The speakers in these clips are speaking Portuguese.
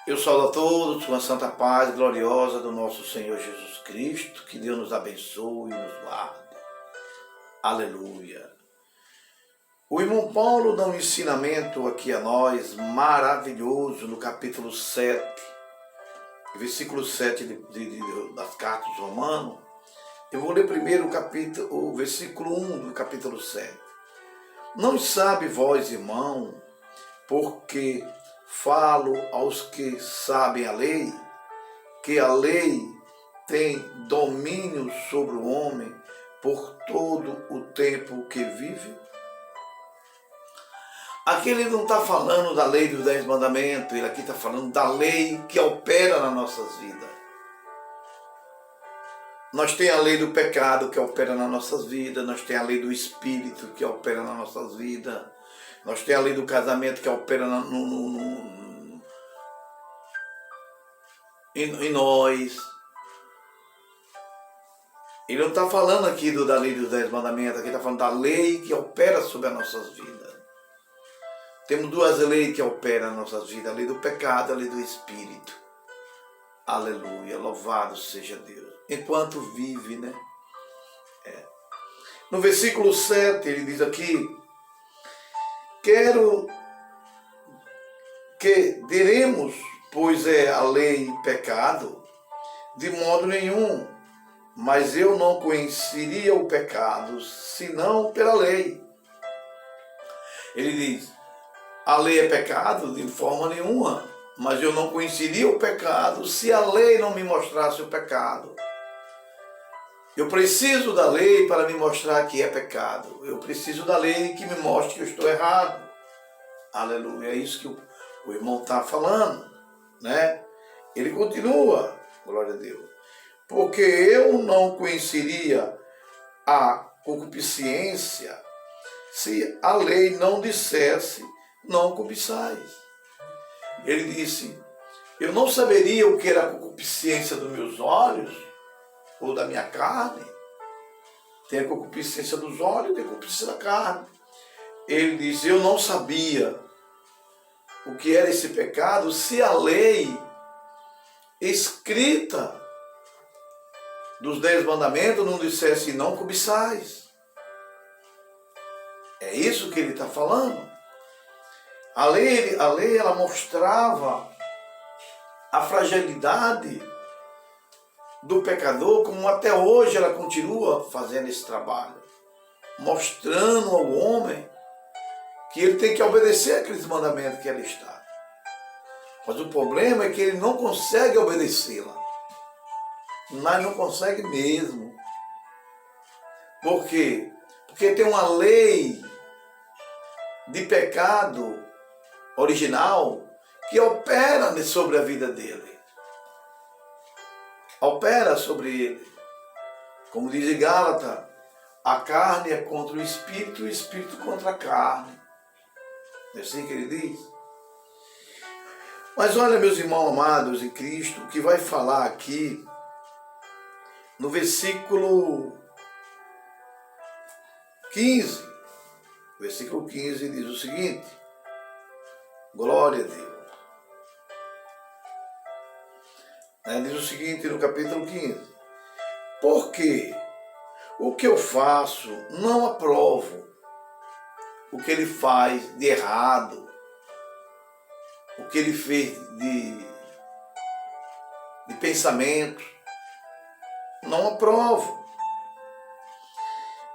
Eu saúdo a todos com a santa paz gloriosa do nosso Senhor Jesus Cristo. Que Deus nos abençoe e nos guarde. Aleluia. O irmão Paulo dá um ensinamento aqui a nós maravilhoso no capítulo 7, versículo 7 das cartas aos Romanos. Eu vou ler primeiro o versículo 1 do capítulo 7. Não sabe vós, irmão, porque falo aos que sabem a lei, que a lei tem domínio sobre o homem por todo o tempo que vive? Aqui ele não está falando da lei dos 10 mandamentos, ele aqui está falando da lei que opera nas nossas vidas. Nós temos a lei do pecado que opera nas nossas vidas, nós temos a lei do espírito que opera nas nossas vidas, nós temos a lei do casamento que opera em nós. Ele não está falando aqui da lei dos 10 mandamentos, aqui está falando da lei que opera sobre as nossas vidas. Temos duas leis que operam nas nossas vidas, a lei do pecado e a lei do espírito. Aleluia, louvado seja Deus. Enquanto vive, né? No versículo 7 ele diz aqui: quero que diremos, pois é a lei pecado? De modo nenhum, mas eu não conheceria o pecado, senão pela lei. Ele diz, a lei é pecado? De forma nenhuma, mas eu não conheceria o pecado se a lei não me mostrasse o pecado. Eu preciso da lei para me mostrar que é pecado. Eu preciso da lei que me mostre que eu estou errado. Aleluia, é isso que o irmão está falando, né? Ele continua, glória a Deus. Porque eu não conheceria a concupiscência se a lei não dissesse, não cobiçais. Ele disse, eu não saberia o que era a concupiscência dos meus olhos, ou da minha carne. Tem a concupiscência dos olhos e tem a concupiscência da carne. Ele diz, eu não sabia o que era esse pecado se a lei escrita dos 10 mandamentos não dissesse não cobiçais. É isso que ele está falando. A lei ela mostrava a fragilidade do pecador, como até hoje ela continua fazendo esse trabalho, mostrando ao homem que ele tem que obedecer aqueles mandamentos que ela está. Mas o problema é que ele não consegue obedecê-la. Mas não consegue mesmo. Por quê? Porque tem uma lei de pecado original que opera sobre a vida dele. Opera sobre ele. Como diz em Gálatas, a carne é contra o espírito e o espírito contra a carne. É assim que ele diz. Mas olha, meus irmãos amados em Cristo, o que vai falar aqui no versículo 15. O versículo 15 diz o seguinte: glória a Deus. Diz o seguinte no capítulo 15: porque o que eu faço não aprovo, o que ele faz de errado, o que ele fez de pensamento, não aprovo.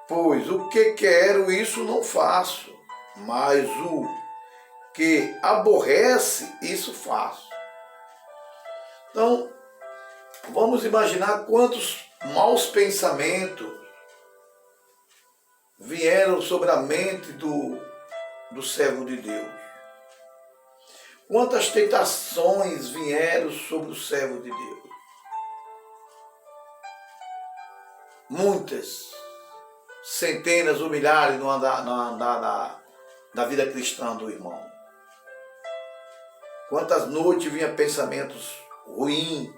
Pois o que quero, isso não faço, mas o que aborrece, isso faço. Então, vamos imaginar quantos maus pensamentos vieram sobre a mente do servo de Deus. Quantas tentações vieram sobre o servo de Deus. Muitas, centenas ou milhares no andar da vida cristã do irmão. Quantas noites vinha pensamentos ruins,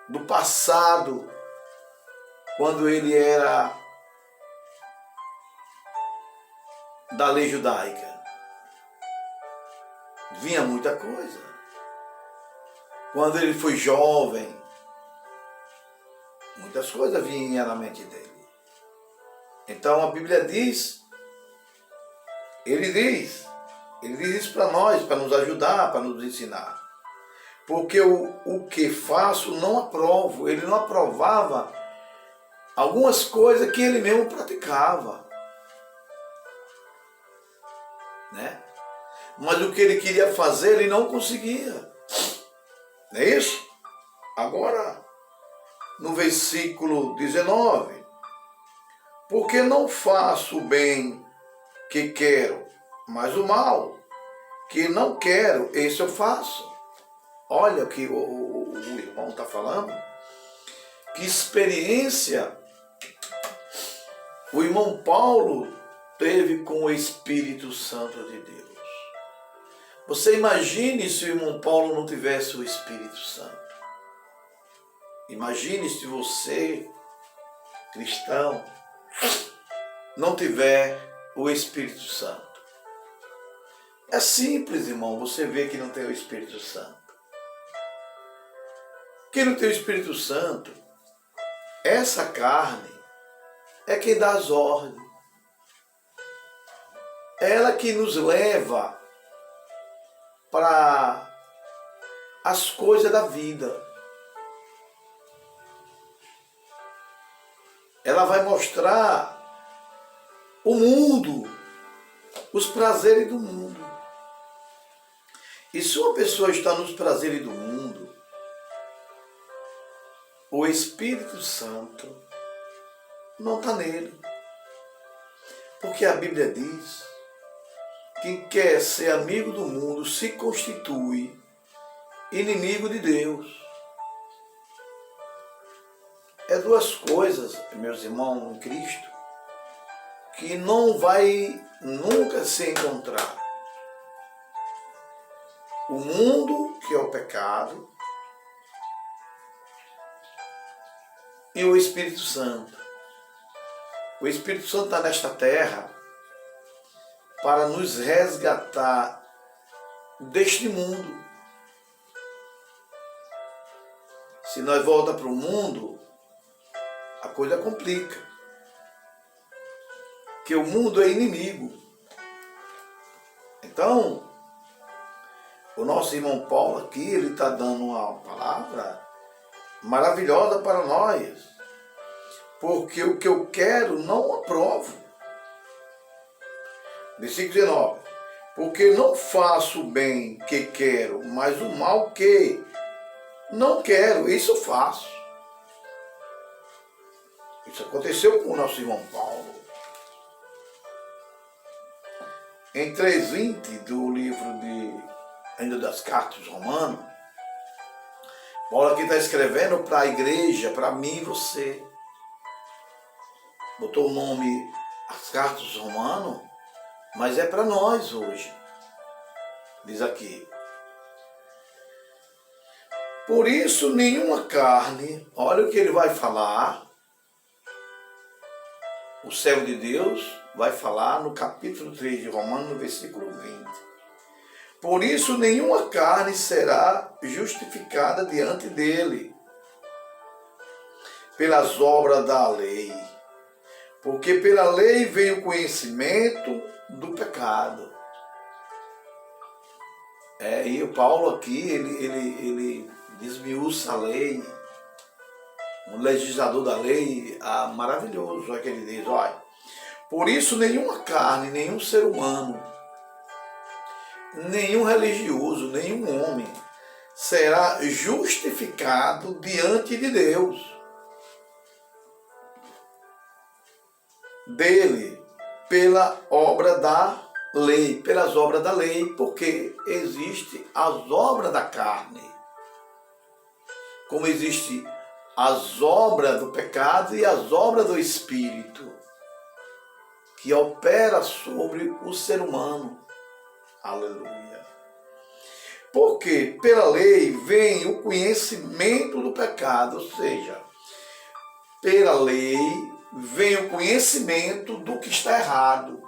do passado, quando ele era da lei judaica. vinha muita coisa. Quando ele foi jovem, muitas coisas vinham na mente dele. Então a Bíblia diz, ele diz isso para nós, para nos ajudar, para nos ensinar. Porque o que faço não aprovo. Ele não aprovava algumas coisas que ele mesmo praticava, né? Mas o que ele queria fazer, ele não conseguia. Não é isso? Agora, no versículo 19, porque não faço o bem que quero, mas o mal que não quero, esse eu faço. Olha o que o irmão está falando. Que experiência o irmão Paulo teve com o Espírito Santo de Deus. Você imagine se o irmão Paulo não tivesse o Espírito Santo. Imagine se você, cristão, não tiver o Espírito Santo. É simples, irmão, você vê que não tem o Espírito Santo. Quem não tem o Espírito Santo, essa carne é quem dá as ordens. É ela que nos leva para as coisas da vida. Ela vai mostrar o mundo, os prazeres do mundo. E se uma pessoa está nos prazeres do mundo, o Espírito Santo não está nele. Porque a Bíblia diz: quem quer ser amigo do mundo se constitui inimigo de Deus. É duas coisas, meus irmãos em Cristo, que não vai nunca se encontrar. O mundo, que é o pecado, e o Espírito Santo. O Espírito Santo está nesta terra para nos resgatar deste mundo. Se nós voltamos para o mundo, a coisa complica. Porque o mundo é inimigo. Então, o nosso irmão Paulo aqui, ele está dando uma palavra maravilhosa para nós. Porque o que eu quero não aprovo. Versículo 19. Porque não faço o bem que quero, mas o mal que não quero, isso eu faço. Isso aconteceu com o nosso irmão Paulo. Em 3:20 do livro ainda das cartas romanas, Paulo aqui está escrevendo para a igreja, para mim e você. Botou o nome As Cartas Romanas, mas é para nós hoje. Diz aqui: por isso nenhuma carne, olha o que ele vai falar, o servo de Deus vai falar no capítulo 3 de Romanos, no versículo 20. Por isso nenhuma carne será justificada diante dele pelas obras da lei, porque pela lei vem o conhecimento do pecado. E o Paulo aqui, ele desmiuça a lei, um legislador da lei, maravilhoso, é que ele diz: olha, por isso nenhuma carne, nenhum ser humano, nenhum religioso, nenhum homem será justificado diante de Deus, dele, pela obra da lei, pelas obras da lei, porque existe as obras da carne, como existe as obras do pecado e as obras do Espírito, que opera sobre o ser humano. Aleluia. Porque pela lei vem o conhecimento do pecado, ou seja, pela lei vem o conhecimento do que está errado,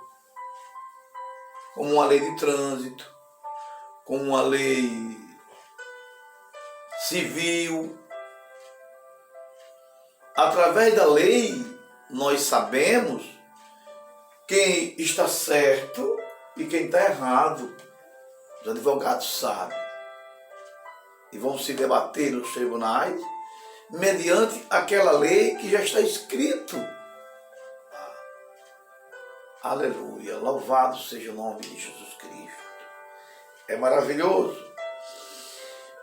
como uma lei de trânsito, com uma lei civil. Através da lei, nós sabemos quem está certo e quem está errado. Os advogados sabem. E vão se debater nos tribunais mediante aquela lei que já está escrito. Aleluia, louvado seja o nome de Jesus Cristo. É maravilhoso.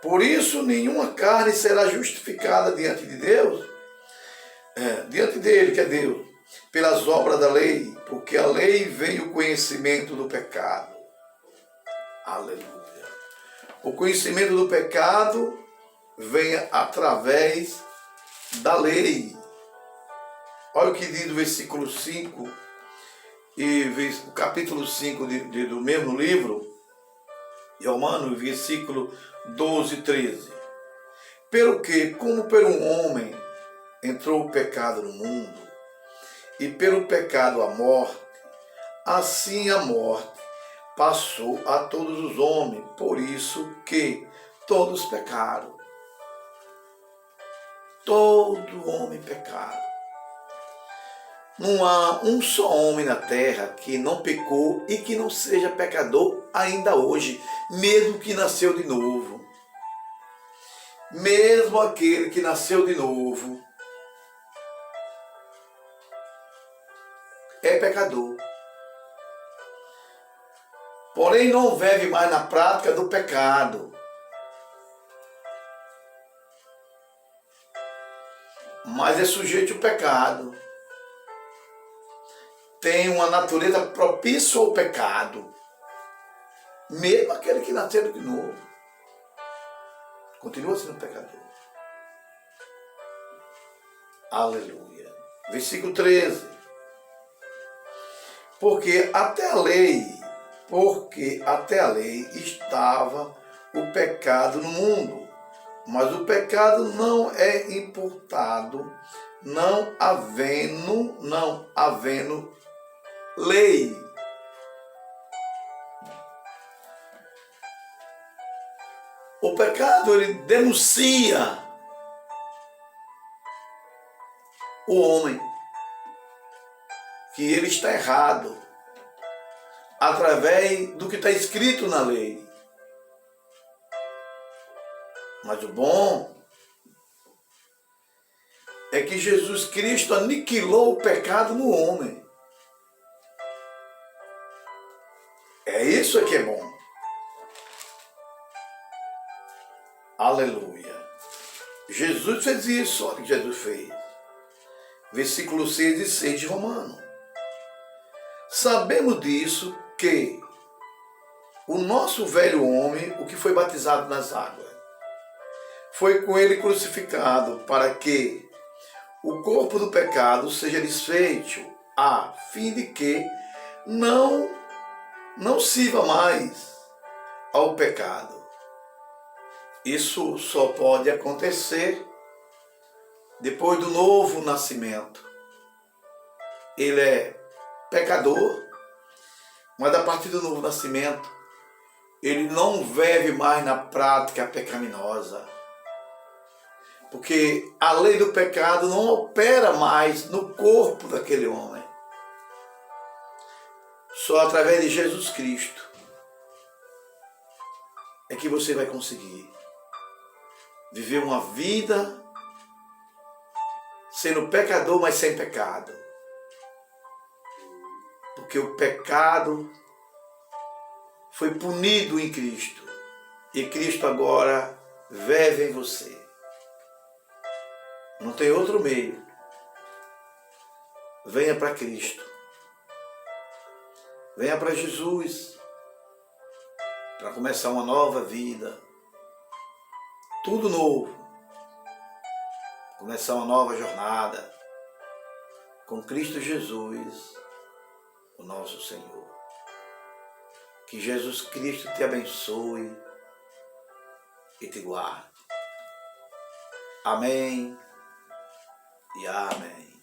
Por isso, nenhuma carne será justificada diante de Deus, diante dele, que é Deus, pelas obras da lei, porque a lei vem o conhecimento do pecado. Aleluia. O conhecimento do pecado vem através da lei. Olha o que diz o versículo 5 e o capítulo 5 do mesmo livro, Romanos, versículo 12 e 13. Pelo que, como por um homem entrou o pecado no mundo, e pelo pecado a morte, assim a morte passou a todos os homens, por isso que todos pecaram. Todo homem pecaram. Não há um só homem na terra que não pecou e que não seja pecador ainda hoje, mesmo que nasceu de novo. Mesmo aquele que nasceu de novo é pecador. Porém, não vive mais na prática do pecado. Mas é sujeito ao pecado. Tem uma natureza propícia ao pecado. Mesmo aquele que nasceu de novo. Continua sendo pecador. Aleluia. Versículo 13. Porque até a lei estava o pecado no mundo, mas o pecado não é imputado, não havendo lei. O pecado, ele denuncia o homem que ele está errado através do que está escrito na lei. Mas o bom é que Jesus Cristo aniquilou o pecado no homem. É isso que é bom. Aleluia. Jesus fez isso, olha o que Jesus fez. Versículo 6 e 6 de Romanos. Sabemos disso que o nosso velho homem, o que foi batizado nas águas, foi com ele crucificado para que o corpo do pecado seja desfeito, a fim de que não sirva mais ao pecado. Isso só pode acontecer depois do novo nascimento. Ele é pecador, mas a partir do novo nascimento, ele não vive mais na prática pecaminosa. Porque a lei do pecado não opera mais no corpo daquele homem. Só através de Jesus Cristo é que você vai conseguir viver uma vida sendo pecador, mas sem pecado. Porque o pecado foi punido em Cristo. E Cristo agora vive em você. Não tem outro meio. Venha para Cristo. Venha para Jesus. Para começar uma nova vida. Tudo novo. Começar uma nova jornada. Com Cristo Jesus, o nosso Senhor. Que Jesus Cristo te abençoe e te guarde. Amém e amém.